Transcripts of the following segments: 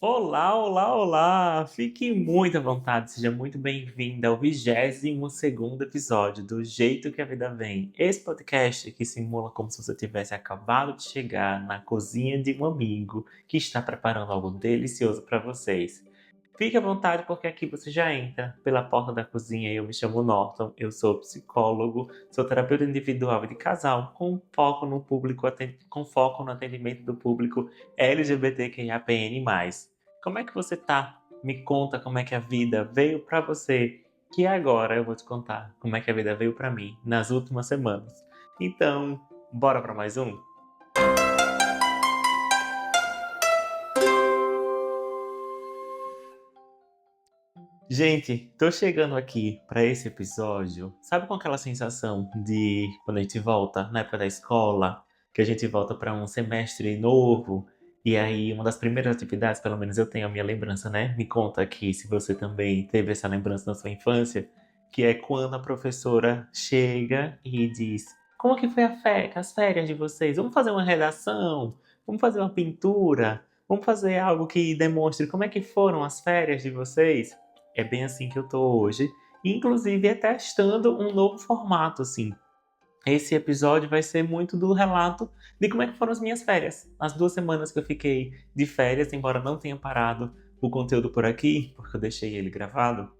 Olá, olá, olá! Fique muito à vontade, seja muito bem-vinda ao 22º episódio do Jeito que a Vida Vem. Esse podcast que simula como se você tivesse acabado de chegar na cozinha de um amigo que está preparando algo delicioso para vocês. Fique à vontade porque aqui você já entra pela porta da cozinha. Eu me chamo Norton, eu sou psicólogo, sou terapeuta individual e de casal com foco no público, com foco no atendimento do público LGBTQIAPN+. Como é que você tá? Me conta como é que a vida veio pra você, que agora eu vou te contar como é que a vida veio pra mim nas últimas semanas. Então, bora pra mais um? Gente, tô chegando aqui pra esse episódio, sabe com aquela sensação de quando a gente volta na época da escola, que a gente volta pra um semestre novo, e aí uma das primeiras atividades, pelo menos eu tenho a minha lembrança, né? Me conta aqui se você também teve essa lembrança na sua infância, que é quando a professora chega e diz: Como que foi as férias de vocês? Vamos fazer uma redação? Vamos fazer uma pintura? Vamos fazer algo que demonstre como é que foram as férias de vocês? É bem assim que eu tô hoje. Inclusive é testando um novo formato, assim. Esse episódio vai ser muito do relato de como é que foram as minhas férias. As 2 semanas que eu fiquei de férias, embora não tenha parado o conteúdo por aqui, porque eu deixei ele gravado,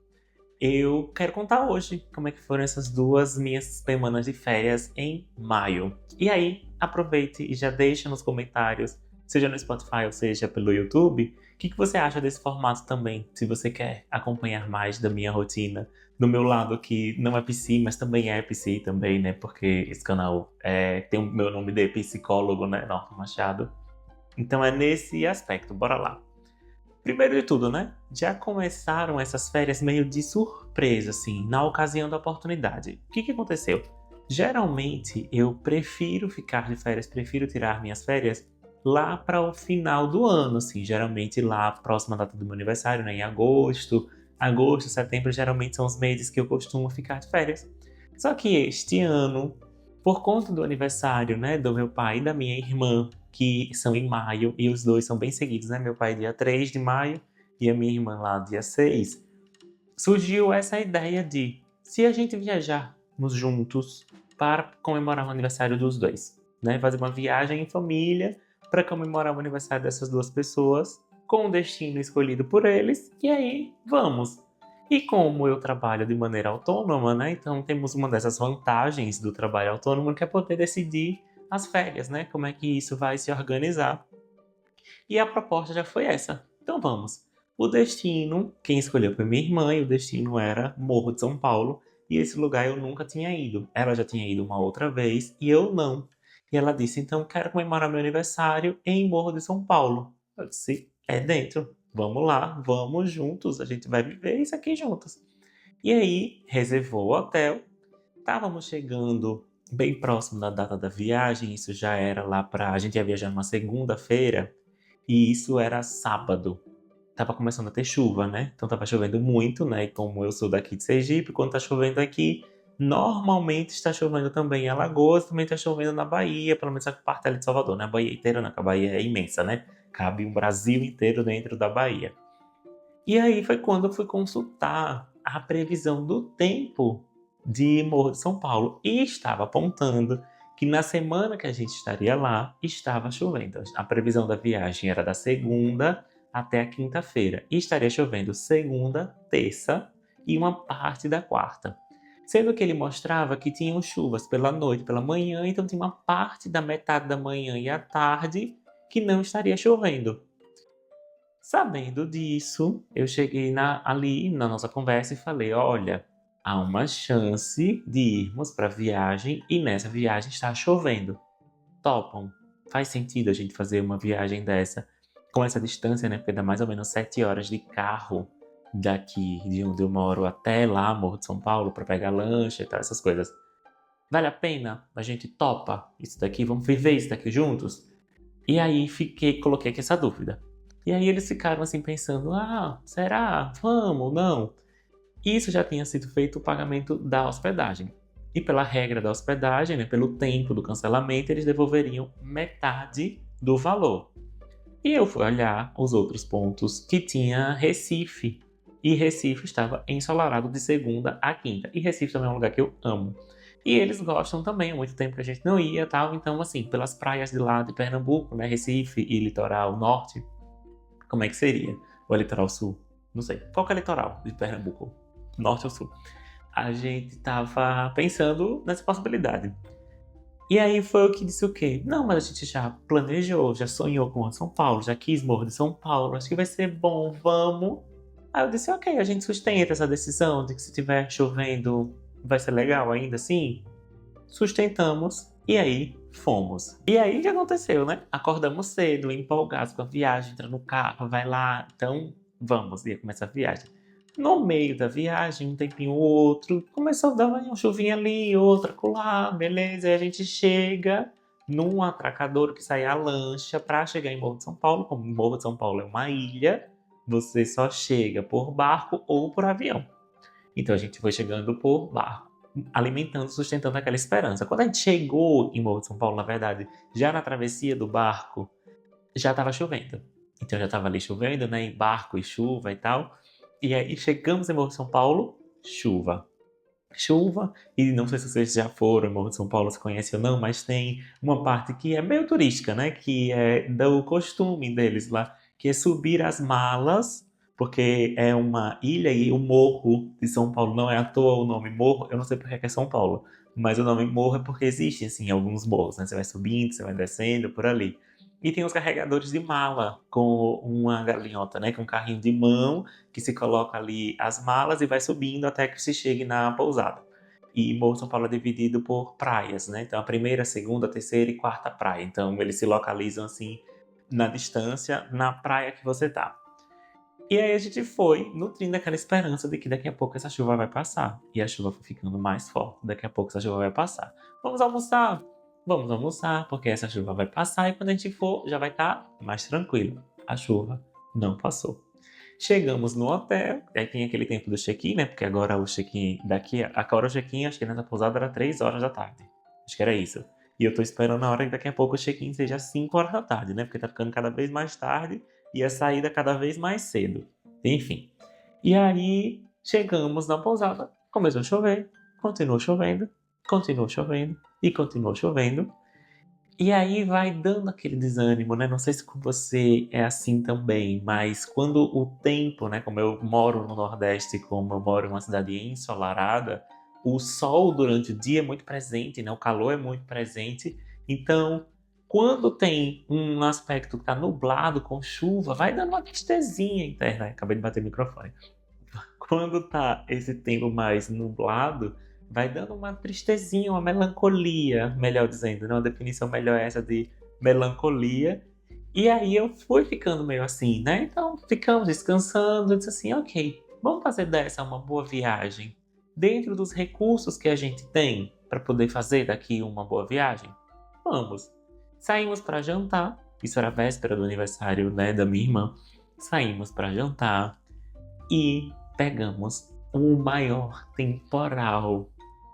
eu quero contar hoje como é que foram essas 2 minhas semanas de férias em maio. E aí, aproveite e já deixa nos comentários, seja no Spotify ou seja pelo YouTube, o que você acha desse formato também, se você quer acompanhar mais da minha rotina, do meu lado que não é PC, mas também é PC também, né, porque esse canal tem o meu nome de psicólogo, né, Norton Machado. Então é nesse aspecto, bora lá. Primeiro de tudo, né? Já começaram essas férias meio de surpresa, assim, na ocasião da oportunidade. O que aconteceu? Geralmente eu prefiro ficar de férias, prefiro tirar minhas férias lá para o final do ano, assim, geralmente lá próxima data do meu aniversário, né, em agosto. Agosto, setembro geralmente são os meses que eu costumo ficar de férias. Só que este ano, por conta do aniversário, né, do meu pai e da minha irmã, que são em maio, e os dois são bem seguidos, né? Meu pai dia 3 de maio e a minha irmã lá dia 6. Surgiu essa ideia de, se a gente viajarmos juntos para comemorar o aniversário dos dois, né? Fazer uma viagem em família para comemorar o aniversário dessas duas pessoas, com o destino escolhido por eles, e aí vamos. E como eu trabalho de maneira autônoma, né? Então temos uma dessas vantagens do trabalho autônomo, que é poder decidir as férias, né? Como é que isso vai se organizar. E a proposta já foi essa. Então vamos. O destino, quem escolheu foi minha irmã, e o destino era Morro de São Paulo. E esse lugar eu nunca tinha ido. Ela já tinha ido uma outra vez e eu não. E ela disse: Então quero comemorar meu aniversário em Morro de São Paulo. Eu disse: É dentro. Vamos lá, vamos juntos. A gente vai viver isso aqui juntos. E aí, reservou o hotel. Estávamos chegando bem próximo da data da viagem. Isso já era lá pra. A gente ia viajar numa segunda-feira. E isso era sábado. Tava começando a ter chuva, né? Então tava chovendo muito, né? E como eu sou daqui de Sergipe, quando tá chovendo aqui, normalmente está chovendo também em Alagoas, também tá chovendo na Bahia, pelo menos a parte ali de Salvador, né? A Bahia inteira, não, que a Bahia é imensa, né? Cabe um Brasil inteiro dentro da Bahia. E aí foi quando eu fui consultar a previsão do tempo de Morro de São Paulo e estava apontando que na semana que a gente estaria lá, estava chovendo. A previsão da viagem era da segunda até a quinta-feira e estaria chovendo segunda, terça e uma parte da quarta. Sendo que ele mostrava que tinham chuvas pela noite, pela manhã, então tinha uma parte da metade da manhã e à tarde que não estaria chovendo. Sabendo disso, eu cheguei ali na nossa conversa e falei: Olha, há uma chance de irmos para a viagem e nessa viagem está chovendo. Topam? Faz sentido a gente fazer uma viagem dessa com essa distância, né? Porque dá mais ou menos 7 horas de carro daqui de onde eu moro até lá, Morro de São Paulo, para pegar lanche e tal, essas coisas. Vale a pena? A gente topa isso daqui? Vamos viver isso daqui juntos? E aí coloquei aqui essa dúvida. E aí eles ficaram assim pensando: será? Vamos? Não? Isso já tinha sido feito o pagamento da hospedagem. E pela regra da hospedagem, né, pelo tempo do cancelamento, eles devolveriam metade do valor. E eu fui olhar os outros pontos que tinha Recife. E Recife estava ensolarado de segunda a quinta. E Recife também é um lugar que eu amo. E eles gostam também, há muito tempo que a gente não ia, tal. Então, assim, pelas praias de lá de Pernambuco, né, Recife e litoral norte, como é que seria? Ou é litoral sul? Não sei. Qual que é litoral de Pernambuco? Norte ou sul? A gente tava pensando nessa possibilidade. E aí foi o que disse o quê? Não, mas a gente já planejou, já sonhou com São Paulo, já quis Morro de São Paulo, acho que vai ser bom, vamos. Aí eu disse, ok, a gente sustenta essa decisão de que se tiver chovendo vai ser legal ainda assim? Sustentamos e aí fomos. E aí o que aconteceu, né? Acordamos cedo, empolgados com a viagem, entra no carro, vai lá, então vamos, ia começar a viagem. No meio da viagem, um tempinho ou outro, começou a dar uma chuvinha ali, outra colar, beleza. Aí a gente chega num atracador que sai a lancha para chegar em Morro de São Paulo. Como Morro de São Paulo é uma ilha, você só chega por barco ou por avião. Então a gente foi chegando por barco, alimentando, sustentando aquela esperança. Quando a gente chegou em Morro de São Paulo, na verdade, já na travessia do barco, já estava chovendo. Então já estava ali chovendo, né? Em barco e chuva e tal. E aí chegamos em Morro de São Paulo, chuva. Chuva, e não sei se vocês já foram em Morro de São Paulo, se conhecem ou não, mas tem uma parte que é meio turística, né? Que é do costume deles lá, que é subir as malas, porque é uma ilha e o Morro de São Paulo não é à toa o nome Morro, eu não sei porque é São Paulo, mas o nome Morro é porque existe, assim, alguns morros, né? Você vai subindo, você vai descendo, por ali. E tem os carregadores de mala com uma galinhota, né? Com um carrinho de mão que se coloca ali as malas e vai subindo até que se chegue na pousada. E Morro de São Paulo é dividido por praias, né? Então a primeira, a segunda, a terceira e quarta praia. Então eles se localizam assim na distância, na praia que você tá. E aí a gente foi nutrindo aquela esperança de que daqui a pouco essa chuva vai passar. E a chuva foi ficando mais forte. Daqui a pouco essa chuva vai passar. Vamos almoçar? Vamos almoçar, porque essa chuva vai passar e quando a gente for já vai estar mais tranquilo. A chuva não passou. Chegamos no hotel, aí tem aquele tempo do check-in, né? Porque agora o check-in daqui, agora o check-in, acho que nessa pousada era 3 horas da tarde. Acho que era isso. E eu tô esperando a hora que daqui a pouco o check-in seja 5 horas da tarde, né? Porque tá ficando cada vez mais tarde e a saída cada vez mais cedo. Enfim. E aí chegamos na pousada, começou a chover, continuou chovendo e continuou chovendo. E aí vai dando aquele desânimo, né? Não sei se com você é assim também, mas quando o tempo, né? Como eu moro no Nordeste, como eu moro em uma cidade ensolarada, o sol durante o dia é muito presente, né? O calor é muito presente. Então, quando tem um aspecto que tá nublado com chuva, vai dando uma tristezinha interna. Acabei de bater o microfone. Quando tá esse tempo mais nublado, vai dando uma tristezinha, uma melancolia, melhor dizendo, né? Uma definição melhor é essa de melancolia. E aí eu fui ficando meio assim, né? Então ficamos descansando, eu disse assim, ok, vamos fazer dessa uma boa viagem. Dentro dos recursos que a gente tem para poder fazer daqui uma boa viagem, vamos. Saímos para jantar, isso era a véspera do aniversário, né, da minha irmã. Saímos para jantar e pegamos o maior temporal.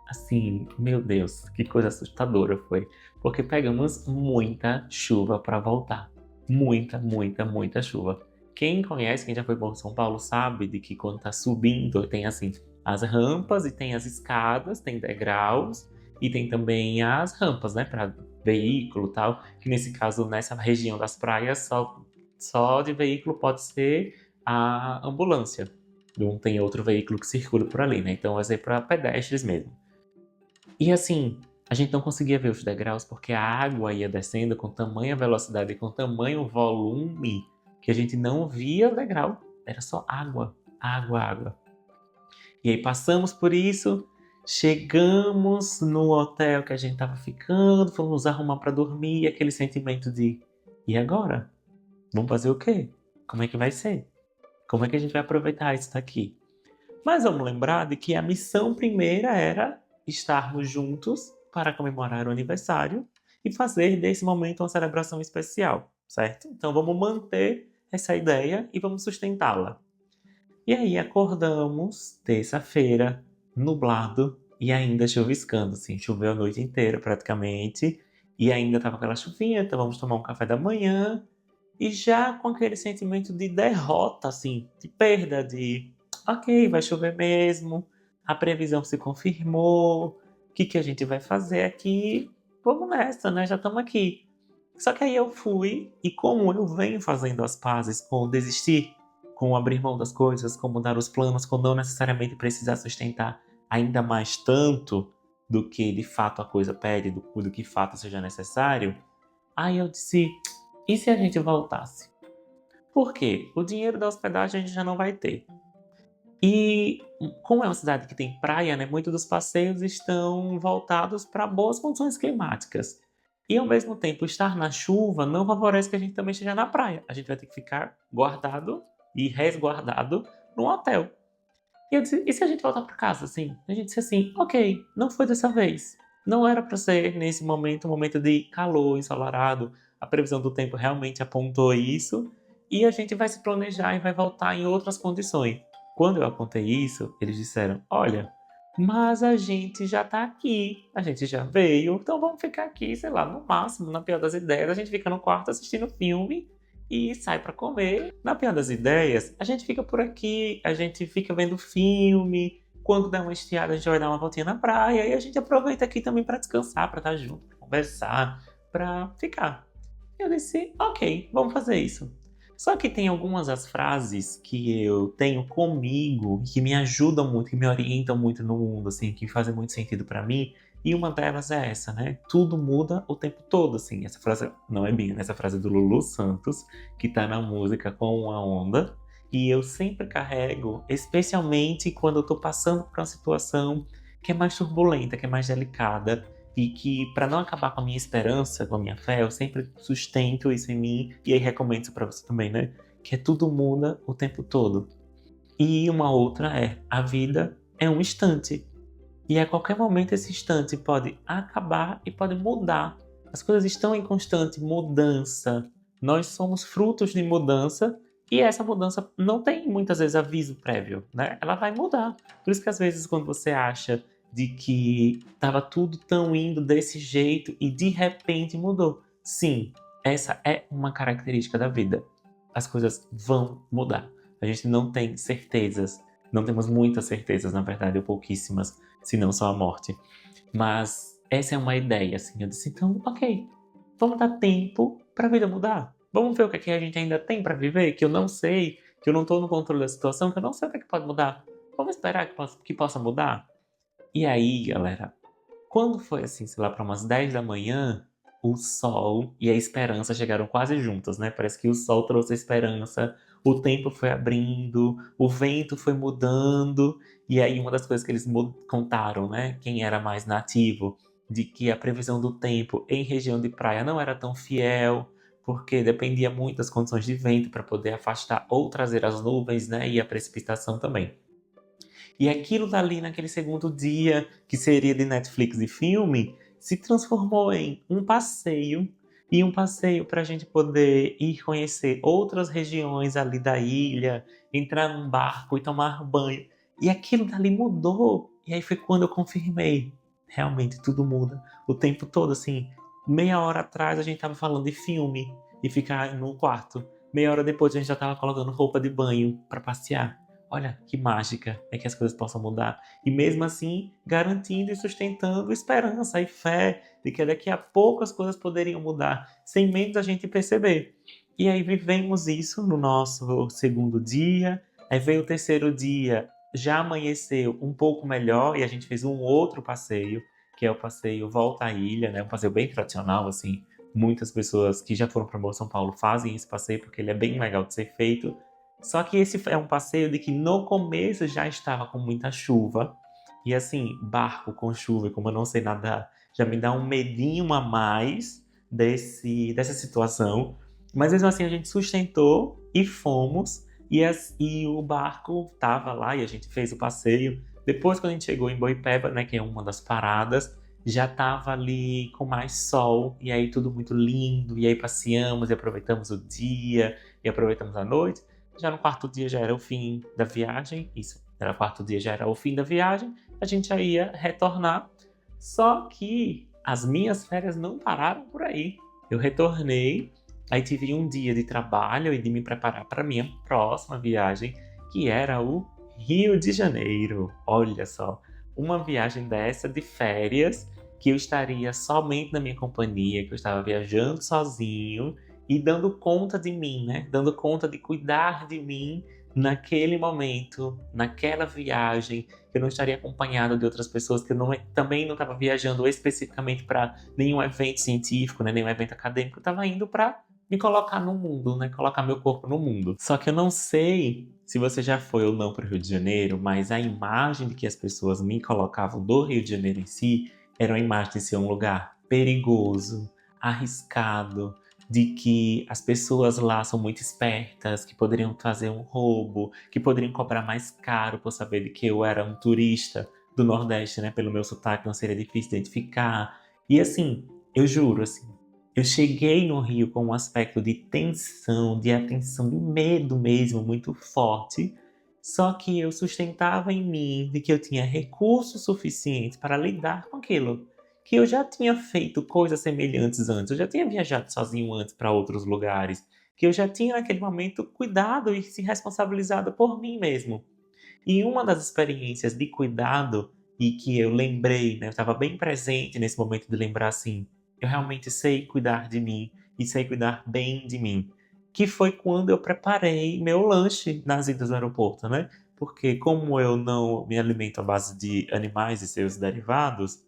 Assim, meu Deus, que coisa assustadora foi. Porque pegamos muita chuva para voltar. Muita, muita, muita chuva. Quem conhece, quem já foi por São Paulo, sabe de que quando tá subindo, tem assim, as rampas e tem as escadas, tem degraus e tem também as rampas, né, para veículo e tal. Que nesse caso, nessa região das praias, só de veículo pode ser a ambulância. Não tem outro veículo que circula por ali, né? Então vai ser para pedestres mesmo. E assim, a gente não conseguia ver os degraus porque a água ia descendo com tamanha velocidade e com tamanho volume que a gente não via o degrau. Era só água, água, água. E aí passamos por isso, chegamos no hotel que a gente tava ficando, fomos nos arrumar para dormir, e aquele sentimento de e agora? Vamos fazer o quê? Como é que vai ser? Como é que a gente vai aproveitar isso daqui? Mas vamos lembrar de que a missão primeira era estarmos juntos para comemorar o aniversário e fazer desse momento uma celebração especial, certo? Então vamos manter essa ideia e vamos sustentá-la. E aí acordamos, terça-feira, nublado e ainda chuviscando, assim, choveu a noite inteira praticamente e ainda estava aquela chuvinha, então vamos tomar um café da manhã e já com aquele sentimento de derrota, assim, de perda, de ok, vai chover mesmo, a previsão se confirmou, o que, que a gente vai fazer aqui? Vamos nessa, né? Já estamos aqui. Só que aí eu fui, e como eu venho fazendo as pazes com desistir, com abrir mão das coisas, com mudar os planos, com não necessariamente precisar sustentar ainda mais tanto do que de fato a coisa pede, do que de fato seja necessário, aí eu disse, e se a gente voltasse? Por quê? O dinheiro da hospedagem a gente já não vai ter. E como é uma cidade que tem praia, né, muitos dos passeios estão voltados para boas condições climáticas. E ao mesmo tempo, estar na chuva não favorece que a gente também esteja na praia. A gente vai ter que ficar guardado e resguardado num hotel. E eu disse, e se a gente voltar para casa, assim? A gente disse assim, ok, não foi dessa vez. Não era para ser nesse momento, um momento de calor, ensolarado. A previsão do tempo realmente apontou isso. E a gente vai se planejar e vai voltar em outras condições. Quando eu apontei isso, eles disseram, olha, mas a gente já tá aqui, a gente já veio, então vamos ficar aqui, sei lá, no máximo, na pior das ideias, a gente fica no quarto assistindo filme e sai pra comer. Na pior das ideias, a gente fica por aqui, a gente fica vendo filme. Quando der uma estiada, a gente vai dar uma voltinha na praia e a gente aproveita aqui também pra descansar, pra estar junto, pra conversar, pra ficar. Eu disse, ok, vamos fazer isso. Só que tem algumas das frases que eu tenho comigo e que me ajudam muito, que me orientam muito no mundo, assim, que fazem muito sentido pra mim. E uma delas é essa, né? Tudo muda o tempo todo, assim. Essa frase não é minha, né? Essa frase é do Lulu Santos, que tá na música Com a Onda. E eu sempre carrego, especialmente quando eu tô passando por uma situação que é mais turbulenta, que é mais delicada. E que, para não acabar com a minha esperança, com a minha fé, eu sempre sustento isso em mim. E aí recomendo isso pra você também, né? Que é tudo muda o tempo todo. E uma outra é, a vida é um instante. E a qualquer momento esse instante pode acabar e pode mudar. As coisas estão em constante mudança. Nós somos frutos de mudança e essa mudança não tem muitas vezes aviso prévio, né? Ela vai mudar. Por isso que às vezes quando você acha de que estava tudo tão indo desse jeito e de repente mudou. Sim, essa é uma característica da vida. As coisas vão mudar. A gente não tem certezas. Não temos muitas certezas, na verdade, ou pouquíssimas, se não só a morte. Mas essa é uma ideia, assim. Eu disse, então, ok, vamos dar tempo para a vida mudar. Vamos ver o que, é que a gente ainda tem para viver, que eu não sei, que eu não estou no controle da situação, que eu não sei o que, é que pode mudar. Vamos esperar que possa mudar? E aí, galera, quando foi assim, sei lá, para umas 10 da manhã, o sol e a esperança chegaram quase juntas, né? Parece que o sol trouxe a esperança, o tempo foi abrindo, o vento foi mudando, e aí uma das coisas que eles contaram, né? Quem era mais nativo, de que a previsão do tempo em região de praia não era tão fiel, porque dependia muito das condições de vento para poder afastar ou trazer as nuvens, né? E a precipitação também. E aquilo dali, naquele segundo dia, que seria de Netflix e filme, se transformou em um passeio. E um passeio para a gente poder ir conhecer outras regiões ali da ilha, entrar num barco e tomar banho. E aquilo dali mudou. E aí foi quando eu confirmei. Realmente tudo muda. O tempo todo, assim. Meia hora atrás a gente tava falando de filme e ficar no quarto. Meia hora depois a gente já tava colocando roupa de banho para passear. Olha que mágica é que as coisas possam mudar. E mesmo assim, garantindo e sustentando esperança e fé de que daqui a pouco as coisas poderiam mudar, sem medo da gente perceber. E aí vivemos isso no nosso segundo dia. Aí veio o terceiro dia, já amanheceu um pouco melhor e a gente fez um outro passeio, que é o passeio Volta à Ilha, né? Um passeio bem tradicional, assim. Muitas pessoas que já foram para São Paulo fazem esse passeio porque ele é bem legal de ser feito. Só que esse é um passeio de que no começo já estava com muita chuva. E assim, barco com chuva, como eu não sei nadar, já me dá um medinho a mais dessa situação. Mas mesmo assim a gente sustentou e fomos. E o barco estava lá e a gente fez o passeio. Depois, quando a gente chegou em Boipeba, né, que é uma das paradas, já estava ali com mais sol. E aí tudo muito lindo. E aí passeamos e aproveitamos o dia e aproveitamos a noite. Já no quarto dia já era o fim da viagem, isso, era o quarto dia já era o fim da viagem, a gente já ia retornar. Só que as minhas férias não pararam por aí. Eu retornei Aí tive um dia de trabalho e de me preparar para minha próxima viagem, que era o Rio de Janeiro. Olha só, uma viagem dessa de férias, que eu estaria somente na minha companhia, que eu estava viajando sozinho e dando conta de mim, né? Dando conta de cuidar de mim naquele momento, naquela viagem, que eu não estaria acompanhado de outras pessoas, que eu também não estava viajando especificamente para nenhum evento científico, né? Nenhum evento acadêmico, eu estava indo para me colocar no mundo, né? Colocar meu corpo no mundo. Só que eu não sei se você já foi ou não para o Rio de Janeiro, mas a imagem de que as pessoas me colocavam do Rio de Janeiro em si era uma imagem de ser um lugar perigoso, arriscado, de que as pessoas lá são muito espertas, que poderiam fazer um roubo, que poderiam cobrar mais caro por saber de que eu era um turista do Nordeste, né? Pelo meu sotaque não seria difícil identificar. E assim, eu juro, assim, eu cheguei no Rio com um aspecto de tensão, de atenção, de medo mesmo muito forte. Só que eu sustentava em mim de que eu tinha recursos suficientes para lidar com aquilo. Que eu já tinha feito coisas semelhantes antes, eu já tinha viajado sozinho antes para outros lugares, que eu já tinha naquele momento cuidado e se responsabilizado por mim mesmo. E uma das experiências de cuidado e que eu lembrei, né, eu estava bem presente nesse momento de lembrar assim, eu realmente sei cuidar de mim e sei cuidar bem de mim, que foi quando eu preparei meu lanche nas idas do aeroporto, né? Porque como eu não me alimento à base de animais e seus derivados,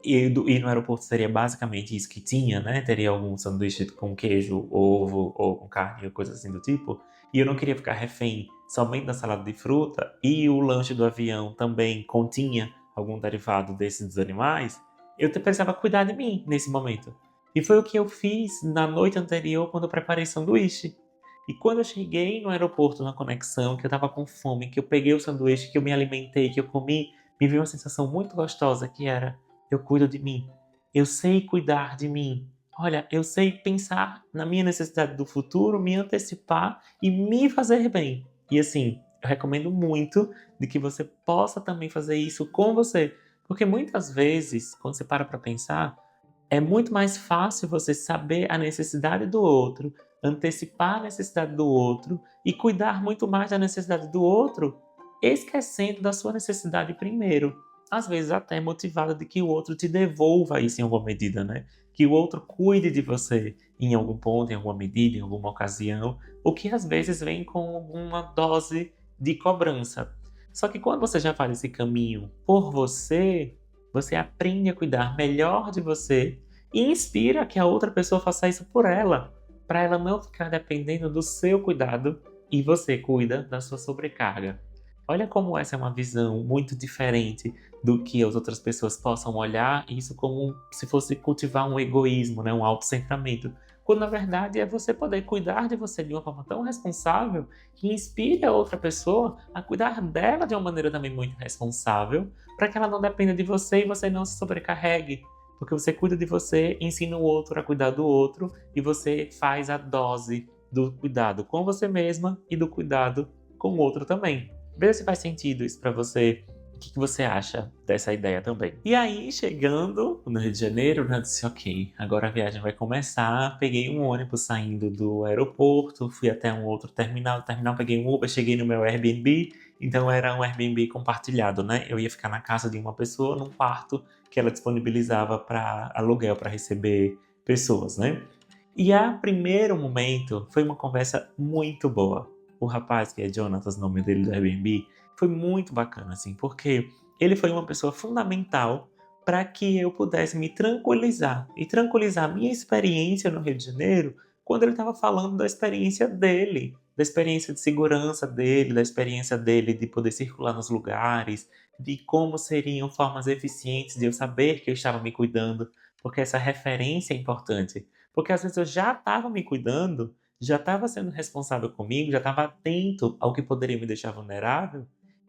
e no aeroporto seria basicamente isso que tinha, né? Teria algum sanduíche com queijo, ovo ou com carne, ou coisa assim do tipo. E eu não queria ficar refém somente da salada de fruta. E o lanche do avião também continha algum derivado desses dos animais. Precisava cuidar de mim nesse momento. E foi o que eu fiz na noite anterior quando eu preparei sanduíche. E quando eu cheguei no aeroporto na conexão, que eu tava com fome, que eu peguei o sanduíche, que eu me alimentei, que eu comi, me veio uma sensação muito gostosa que era: eu cuido de mim. Eu sei cuidar de mim. Olha, eu sei pensar na minha necessidade do futuro, me antecipar e me fazer bem. E assim, eu recomendo muito de que você possa também fazer isso com você. Porque muitas vezes, quando você para pensar, é muito mais fácil você saber a necessidade do outro, antecipar a necessidade do outro e cuidar muito mais da necessidade do outro, esquecendo da sua necessidade primeiro. Às vezes até motivado de que o outro te devolva isso em alguma medida, né? Que o outro cuide de você em algum ponto, em alguma medida, em alguma ocasião, o que às vezes vem com alguma dose de cobrança. Só que quando você já faz esse caminho por você, você aprende a cuidar melhor de você e inspira que a outra pessoa faça isso por ela, para ela não ficar dependendo do seu cuidado e você cuida da sua sobrecarga. Olha como essa é uma visão muito diferente do que as outras pessoas possam olhar isso como se fosse cultivar um egoísmo, né? Um autocentramento. Quando na verdade é você poder cuidar de você de uma forma tão responsável que inspire a outra pessoa a cuidar dela de uma maneira também muito responsável, para que ela não dependa de você e você não se sobrecarregue. Porque você cuida de você, ensina o outro a cuidar do outro e você faz a dose do cuidado com você mesma e do cuidado com o outro também. Vê se faz sentido isso pra você. O que você acha dessa ideia também? E aí, chegando no Rio de Janeiro, eu disse, ok, agora a viagem vai começar. Peguei um ônibus saindo do aeroporto, fui até um outro terminal. No terminal peguei um Uber, cheguei no meu Airbnb. Então era um Airbnb compartilhado, né? Eu ia ficar na casa de uma pessoa, num quarto que ela disponibilizava para aluguel, para receber pessoas, né? E a primeiro momento foi uma conversa muito boa. O rapaz, que é Jonatas, o nome dele do Airbnb, foi muito bacana, assim, porque ele foi uma pessoa fundamental para que eu pudesse me tranquilizar e tranquilizar a minha experiência no Rio de Janeiro quando ele estava falando da experiência dele, da experiência de segurança dele, da experiência dele de poder circular nos lugares, de como seriam formas eficientes de eu saber que eu estava me cuidando, porque essa referência é importante. Porque às vezes eu já estava me cuidando, já estava sendo responsável comigo, já estava atento ao que poderia me deixar vulnerável.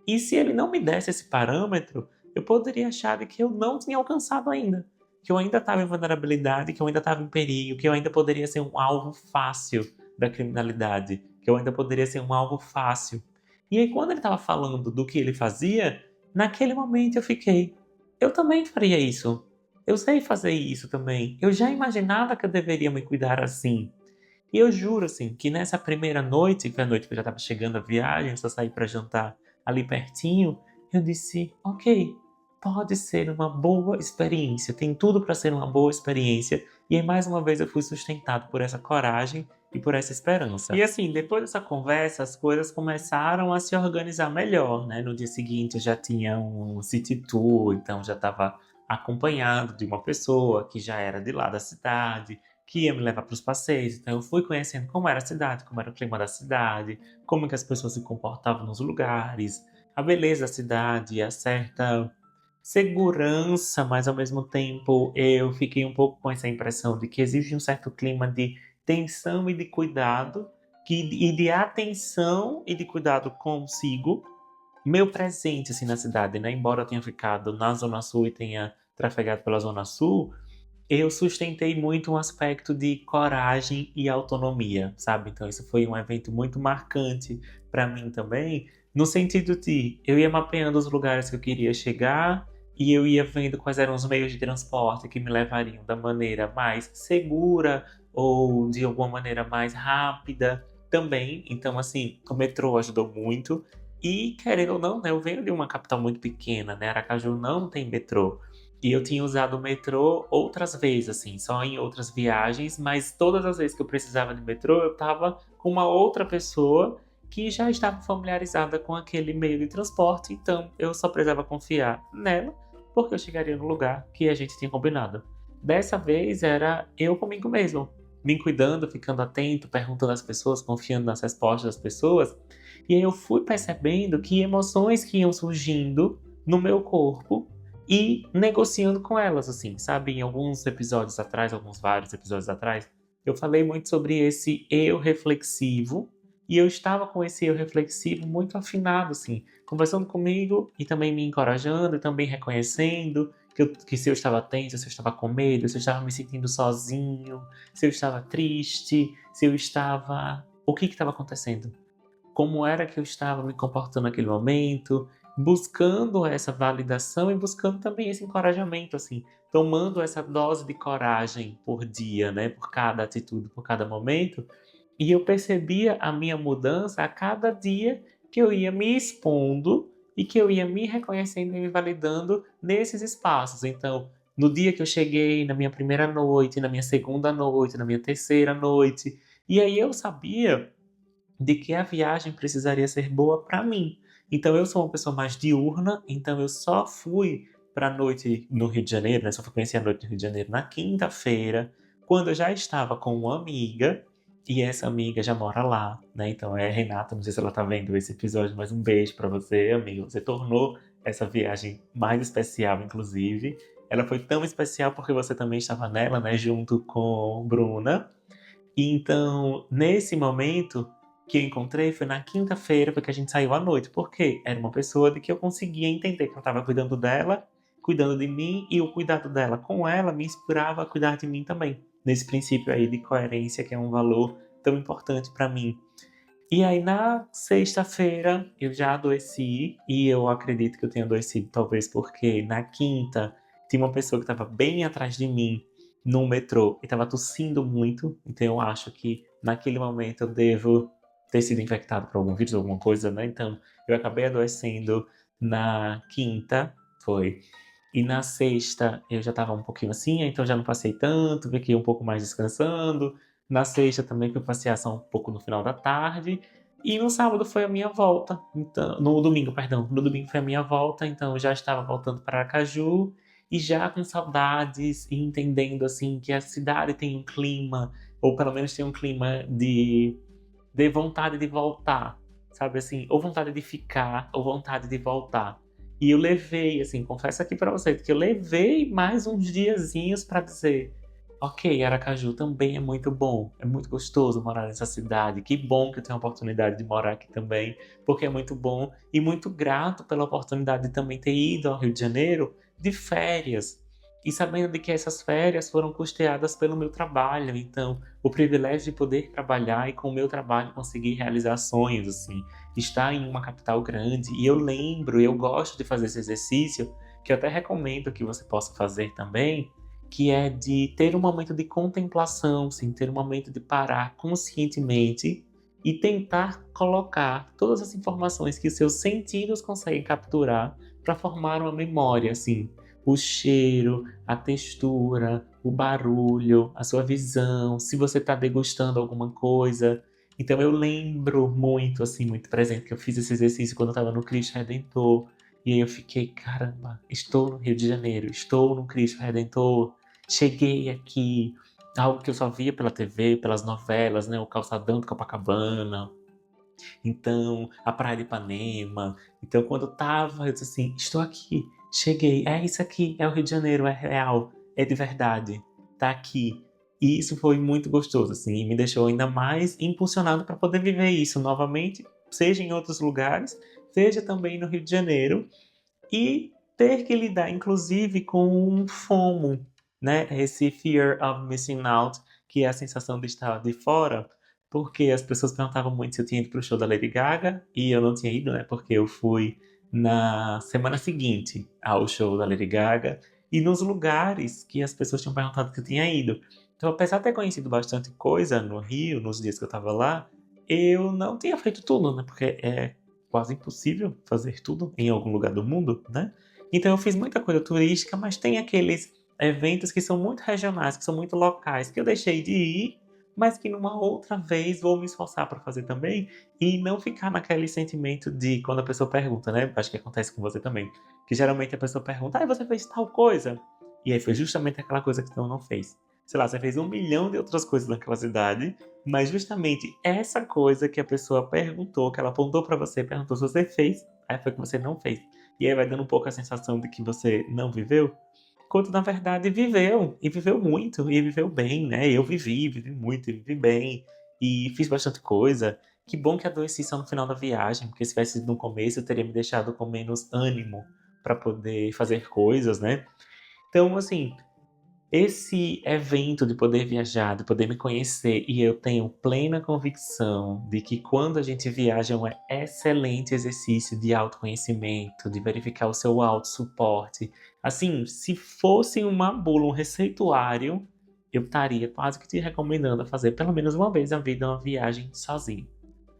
E se ele não me desse esse parâmetro, eu poderia achar de que eu não tinha alcançado ainda. Que eu ainda estava em vulnerabilidade, que eu ainda estava em perigo, que eu ainda poderia ser um alvo fácil da criminalidade, que eu ainda poderia ser um alvo fácil. E aí, quando ele estava falando do que ele fazia, naquele momento eu fiquei: eu também faria isso. Eu sei fazer isso também. Eu já imaginava que eu deveria me cuidar assim. E eu juro, assim, que nessa primeira noite, que foi a noite que eu já estava chegando a viagem, só saí para jantar ali pertinho, eu disse, ok, pode ser uma boa experiência, tem tudo para ser uma boa experiência. E aí, mais uma vez, eu fui sustentado por essa coragem e por essa esperança. E assim, depois dessa conversa, as coisas começaram a se organizar melhor, né? No dia seguinte eu já tinha um city tour, então já estava acompanhado de uma pessoa que já era de lá da cidade, que ia me levar para os passeios. Então eu fui conhecendo como era a cidade, como era o clima da cidade, como que as pessoas se comportavam nos lugares, a beleza da cidade, a certa segurança, mas ao mesmo tempo eu fiquei um pouco com essa impressão de que existe um certo clima de tensão e de cuidado, e de atenção e de cuidado consigo, meu presente assim na cidade, né? Embora eu tenha ficado na Zona Sul e tenha trafegado pela Zona Sul, eu sustentei muito um aspecto de coragem e autonomia, sabe? Então isso foi um evento muito marcante para mim também, no sentido de eu ia mapeando os lugares que eu queria chegar e eu ia vendo quais eram os meios de transporte que me levariam da maneira mais segura ou de alguma maneira mais rápida também. Então, assim, o metrô ajudou muito. E, querendo ou não, né, eu venho de uma capital muito pequena, né? Aracaju não tem metrô. E eu tinha usado o metrô outras vezes, assim, só em outras viagens, mas todas as vezes que eu precisava de metrô, eu estava com uma outra pessoa que já estava familiarizada com aquele meio de transporte, então eu só precisava confiar nela, porque eu chegaria no lugar que a gente tinha combinado. Dessa vez era eu comigo mesmo, me cuidando, ficando atento, perguntando às pessoas, confiando nas respostas das pessoas. E aí eu fui percebendo que emoções que iam surgindo no meu corpo e negociando com elas, assim, sabe? Em alguns episódios atrás, alguns vários episódios atrás, eu falei muito sobre esse eu reflexivo, e eu estava com esse eu reflexivo muito afinado, assim, conversando comigo e também me encorajando, e também reconhecendo que se eu estava tenso, se eu estava com medo, se eu estava me sentindo sozinho, se eu estava triste, se eu estava... O que estava acontecendo? Como era que eu estava me comportando naquele momento, buscando essa validação e buscando também esse encorajamento, assim, tomando essa dose de coragem por dia, né, por cada atitude, por cada momento, e eu percebia a minha mudança a cada dia que eu ia me expondo e que eu ia me reconhecendo e me validando nesses espaços. Então, no dia que eu cheguei, na minha primeira noite, na minha segunda noite, na minha terceira noite, e aí eu sabia de que a viagem precisaria ser boa para mim. Então eu sou uma pessoa mais diurna, então eu só fui para a noite no Rio de Janeiro, né? Só fui conhecer a noite no Rio de Janeiro na quinta-feira, quando eu já estava com uma amiga, e essa amiga já mora lá, né? Então é Renata, não sei se ela tá vendo esse episódio, mas um beijo para você, amigo. Você tornou essa viagem mais especial, inclusive. Ela foi tão especial porque você também estava nela, né? Junto com Bruna. E então, nesse momento que eu encontrei, foi na quinta-feira, porque a gente saiu à noite. Porque era uma pessoa de que eu conseguia entender que eu estava cuidando dela, cuidando de mim, e o cuidado dela com ela me inspirava a cuidar de mim também. Nesse princípio aí de coerência, que é um valor tão importante para mim. E aí, na sexta-feira, eu já adoeci, e eu acredito que eu tenha adoecido, talvez porque na quinta tinha uma pessoa que estava bem atrás de mim no metrô e estava tossindo muito, então eu acho que naquele momento eu devo ter sido infectado por algum vírus, alguma coisa, né? Então eu acabei adoecendo na quinta, foi. E na sexta eu já estava um pouquinho assim, então já não passei tanto, fiquei um pouco mais descansando. Na sexta também fui passear só um pouco no final da tarde. E no sábado foi a minha volta. Então, no domingo, perdão. No domingo foi a minha volta, então eu já estava voltando para Aracaju e já com saudades e entendendo assim que a cidade tem um clima, ou pelo menos tem um clima de vontade de voltar, sabe assim, ou vontade de ficar, ou vontade de voltar. E eu levei, assim, confesso aqui pra vocês, que eu levei mais uns diazinhos pra dizer, ok, Aracaju também é muito bom, é muito gostoso morar nessa cidade, que bom que eu tenho a oportunidade de morar aqui também, porque é muito bom e muito grato pela oportunidade de também ter ido ao Rio de Janeiro de férias. E sabendo de que essas férias foram custeadas pelo meu trabalho, então o privilégio de poder trabalhar e com o meu trabalho conseguir realizar sonhos, assim, estar em uma capital grande. E eu lembro, eu gosto de fazer esse exercício, que eu até recomendo que você possa fazer também, que é de ter um momento de contemplação, sim, ter um momento de parar conscientemente e tentar colocar todas as informações que os seus sentidos conseguem capturar para formar uma memória, assim, o cheiro, a textura, o barulho, a sua visão, se você está degustando alguma coisa. Então eu lembro muito, assim, muito presente que eu fiz esse exercício quando eu estava no Cristo Redentor. E aí eu fiquei, caramba, estou no Rio de Janeiro, estou no Cristo Redentor, cheguei aqui, algo que eu só via pela TV, pelas novelas, né? O calçadão de Copacabana, então a Praia de Ipanema. Então quando eu tava, eu disse assim, estou aqui, cheguei, é isso aqui, é o Rio de Janeiro, é real, é de verdade, tá aqui. E isso foi muito gostoso, assim, e me deixou ainda mais impulsionado para poder viver isso novamente, seja em outros lugares, seja também no Rio de Janeiro, e ter que lidar, inclusive, com um FOMO, né? Esse Fear of Missing Out, que é a sensação de estar de fora, porque as pessoas perguntavam muito se eu tinha ido para o show da Lady Gaga, e eu não tinha ido, né? Porque eu fui na semana seguinte ao show da Lady Gaga, e nos lugares que as pessoas tinham perguntado que eu tinha ido. Então, apesar de ter conhecido bastante coisa no Rio, nos dias que eu estava lá, eu não tinha feito tudo, né? Porque é quase impossível fazer tudo em algum lugar do mundo, né? Então eu fiz muita coisa turística, mas tem aqueles eventos que são muito regionais, que são muito locais, que eu deixei de ir, mas que numa outra vez vou me esforçar para fazer também e não ficar naquele sentimento de quando a pessoa pergunta, né? Acho que acontece com você também, que geralmente a pessoa pergunta, ah, você fez tal coisa? E aí foi justamente aquela coisa que você não fez. Sei lá, você fez 1 milhão de outras coisas naquela cidade, mas justamente essa coisa que a pessoa perguntou, que ela apontou pra você, perguntou se você fez, aí foi que você não fez. E aí vai dando um pouco a sensação de que você não viveu, quando na verdade viveu, e viveu muito, e viveu bem, né? Eu vivi muito, e vivi bem, e fiz bastante coisa. Que bom que adoeci só no final da viagem, porque se tivesse sido no começo eu teria me deixado com menos ânimo pra poder fazer coisas, né? Então, assim, esse evento de poder viajar, de poder me conhecer, e eu tenho plena convicção de que quando a gente viaja é um excelente exercício de autoconhecimento, de verificar o seu autossuporte. Assim, se fosse uma bula, um receituário, eu estaria quase que te recomendando a fazer pelo menos uma vez na vida uma viagem sozinho.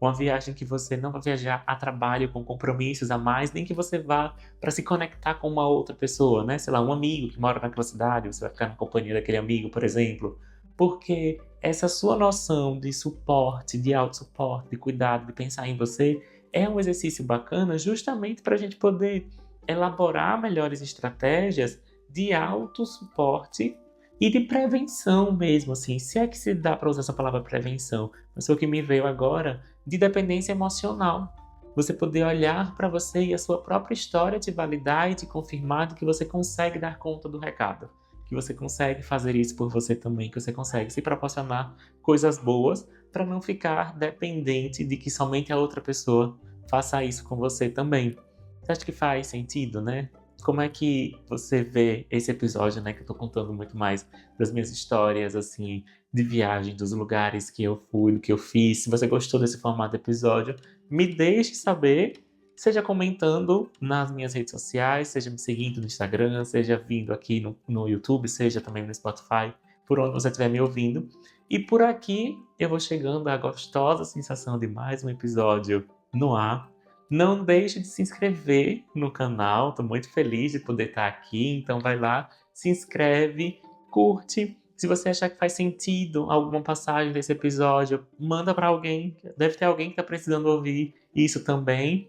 Uma viagem que você não vai viajar a trabalho com compromissos a mais, nem que você vá para se conectar com uma outra pessoa, né? Sei lá, um amigo que mora naquela cidade, você vai ficar na companhia daquele amigo, por exemplo. Porque essa sua noção de suporte, de autossuporte, de cuidado, de pensar em você, é um exercício bacana justamente para a gente poder elaborar melhores estratégias de autossuporte e de prevenção mesmo, assim, se é que se dá para usar essa palavra prevenção. Mas foi o que me veio agora de dependência emocional. Você poder olhar para você e a sua própria história te validar e te confirmar de que você consegue dar conta do recado, que você consegue fazer isso por você também, que você consegue se proporcionar coisas boas para não ficar dependente de que somente a outra pessoa faça isso com você também. Você acha que faz sentido, né? Como é que você vê esse episódio, né, que eu tô contando muito mais das minhas histórias, assim, de viagem, dos lugares que eu fui, do que eu fiz. Se você gostou desse formato de episódio, me deixe saber, seja comentando nas minhas redes sociais, seja me seguindo no Instagram, seja vindo aqui no YouTube, seja também no Spotify, por onde você estiver me ouvindo. E por aqui eu vou chegando à gostosa sensação de mais um episódio no ar. Não deixe de se inscrever no canal, estou muito feliz de poder estar aqui, então vai lá, se inscreve, curte. Se você achar que faz sentido alguma passagem desse episódio, manda para alguém. Deve ter alguém que está precisando ouvir isso também.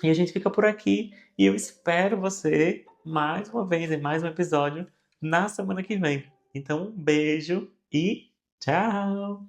E a gente fica por aqui. E eu espero você mais uma vez em mais um episódio na semana que vem. Então, um beijo e tchau!